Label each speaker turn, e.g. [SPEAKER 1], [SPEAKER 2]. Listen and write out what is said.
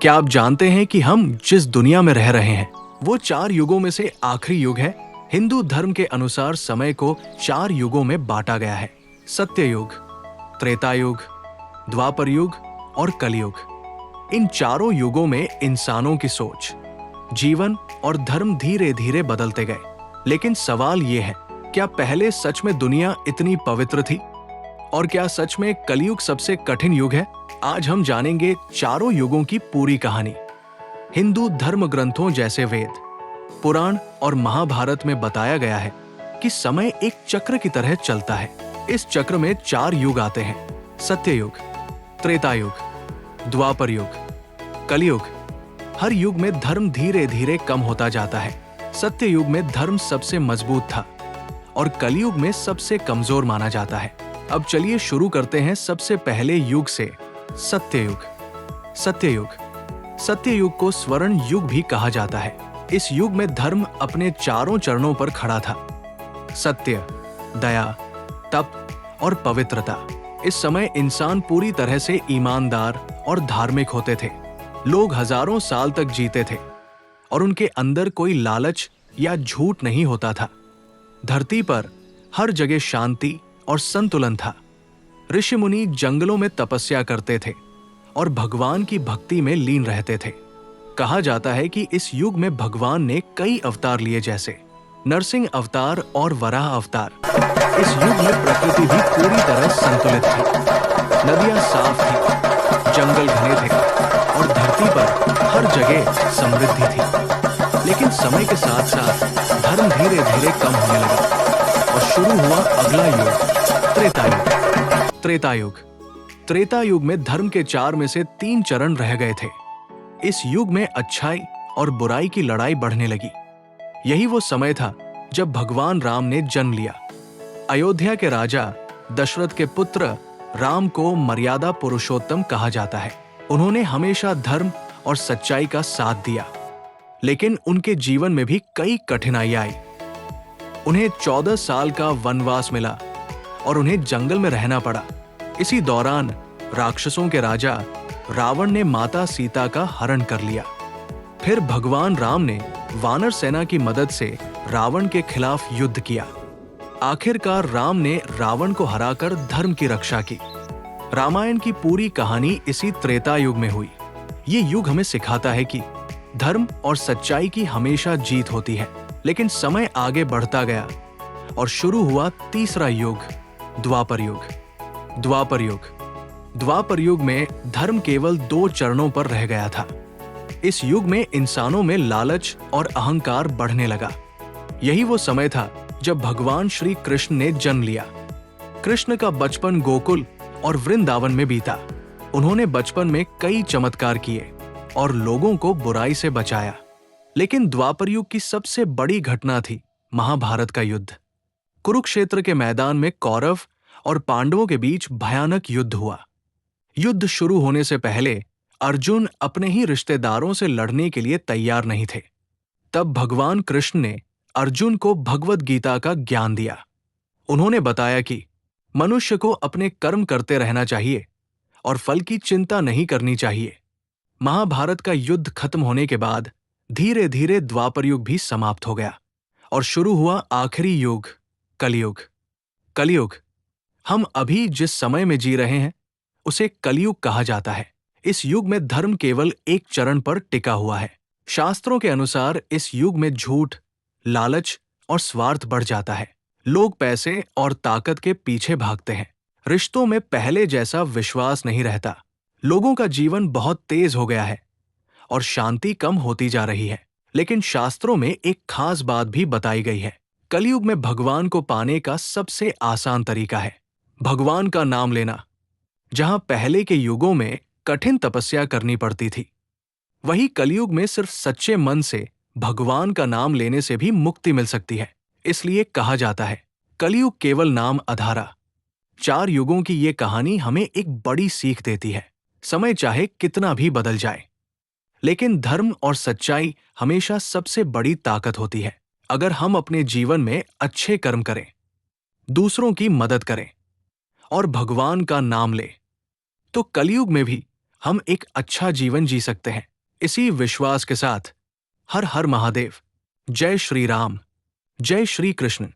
[SPEAKER 1] क्या आप जानते हैं कि हम जिस दुनिया में रह रहे हैं वो 4 युगों में से आखिरी युग है। हिंदू धर्म के अनुसार समय को 4 युगों में बांटा गया है। सत्य युग, त्रेता युग, द्वापर युग और कलयुग। इन चारों युगों में इंसानों की सोच, जीवन और धर्म धीरे धीरे बदलते गए। लेकिन सवाल ये है, क्या पहले सच में दुनिया इतनी पवित्र थी? और क्या सच में कलयुग सबसे कठिन युग है? आज हम जानेंगे चारों युगों की पूरी कहानी। हिंदू धर्म ग्रंथों जैसे वेद, पुराण और महाभारत में बताया गया है कि समय एक चक्र की तरह चलता है। इस चक्र में 4 युग आते हैं: सत्य युग, त्रेता युग, द्वापर युग, कलयुग। हर युग में धर्म धीरे धीरे कम होता जाता है। सत्य युग में धर्म सबसे मजबूत था और कलयुग में सबसे कमजोर माना जाता है। अब चलिए शुरू करते हैं सबसे पहले युग से, सत्य युग। सत्य युग, सत्य युग को स्वर्ण युग भी कहा जाता है। इस युग में धर्म अपने चारों चरणों पर खड़ा था: सत्य, दया, तप और पवित्रता। इस समय इंसान पूरी तरह से ईमानदार और धार्मिक होते थे। लोग हजारों साल तक जीते थे और उनके अंदर कोई लालच या झूठ नहीं होता था। धरती पर हर जगह शांति और संतुलन था। ऋषि मुनि जंगलों में तपस्या करते थे और भगवान की भक्ति में लीन रहते थे। कहा जाता है कि इस युग में भगवान ने कई अवतार लिए, जैसे नरसिंह अवतार और वराह अवतार। इस युग में प्रकृति भी पूरी तरह संतुलित थी। नदियां साफ थी, जंगल घने थे और धरती पर हर जगह समृद्धि थी। लेकिन समय के साथ साथ धर्म धीरे धीरे कम होने लगा और शुरू हुआ अगला युग, त्रेता युग। त्रेता युग, त्रेता युग में धर्म के 4 में से 3 चरण रह गए थे। इस युग में अच्छाई और बुराई की लड़ाई बढ़ने लगी। यही वो समय था जब भगवान राम ने जन्म लिया। अयोध्या के राजा दशरथ के पुत्र राम को मर्यादा पुरुषोत्तम कहा जाता है। उन्होंने हमेशा धर्म और सच्चाई का साथ दिया, लेकिन उनके जीवन में भी कई कठिनाइयां आई। उन्हें 14 साल का वनवास मिला और उन्हें जंगल में रहना पड़ा। इसी दौरान राक्षसों के राजा रावण ने माता सीता का हरण कर लिया। फिर भगवान राम ने वानर सेना की मदद से रावण के खिलाफ युद्ध किया। आखिरकार राम ने रावण को हराकर धर्म की रक्षा की। रामायण की पूरी कहानी इसी त्रेता युग में हुई। ये युग हमें सिखाता है कि धर्म और सच्चाई की हमेशा जीत होती है। लेकिन समय आगे बढ़ता गया और शुरू हुआ तीसरा युग, द्वापर युग। द्वापर युग, द्वापर युग में धर्म केवल 2 चरणों पर रह गया था। इस युग में इंसानों में लालच और अहंकार बढ़ने लगा। यही वो समय था जब भगवान श्री कृष्ण ने जन्म लिया। कृष्ण का बचपन गोकुल और वृंदावन में बीता। उन्होंने बचपन में कई चमत्कार किए और लोगों को बुराई से बचाया। लेकिन द्वापर युग की सबसे बड़ी घटना थी महाभारत का युद्ध। कुरुक्षेत्र के मैदान में कौरव और पांडवों के बीच भयानक युद्ध हुआ। युद्ध शुरू होने से पहले अर्जुन अपने ही रिश्तेदारों से लड़ने के लिए तैयार नहीं थे। तब भगवान कृष्ण ने अर्जुन को भगवद गीता का ज्ञान दिया। उन्होंने बताया कि मनुष्य को अपने कर्म करते रहना चाहिए और फल की चिंता नहीं करनी चाहिए। महाभारत का युद्ध खत्म होने के बाद धीरे धीरे द्वापर युग भी समाप्त हो गया और शुरू हुआ आखिरी युग, कलयुग। कलयुग, हम अभी जिस समय में जी रहे हैं उसे कलयुग कहा जाता है। इस युग में धर्म केवल एक चरण पर टिका हुआ है। शास्त्रों के अनुसार इस युग में झूठ, लालच और स्वार्थ बढ़ जाता है। लोग पैसे और ताकत के पीछे भागते हैं। रिश्तों में पहले जैसा विश्वास नहीं रहता। लोगों का जीवन बहुत तेज हो गया है और शांति कम होती जा रही है। लेकिन शास्त्रों में एक खास बात भी बताई गई है। कलयुग में भगवान को पाने का सबसे आसान तरीका है भगवान का नाम लेना। जहां पहले के युगों में कठिन तपस्या करनी पड़ती थी, वहीं कलयुग में सिर्फ सच्चे मन से भगवान का नाम लेने से भी मुक्ति मिल सकती है। इसलिए कहा जाता है, कलयुग केवल नाम आधारा। 4 युगों की ये कहानी हमें एक बड़ी सीख देती है। समय चाहे कितना भी बदल जाए, लेकिन धर्म और सच्चाई हमेशा सबसे बड़ी ताकत होती है। अगर हम अपने जीवन में अच्छे कर्म करें, दूसरों की मदद करें और भगवान का नाम लें, तो कलयुग में भी हम एक अच्छा जीवन जी सकते हैं। इसी विश्वास के साथ हर हर महादेव, जय श्री राम, जय श्री कृष्ण।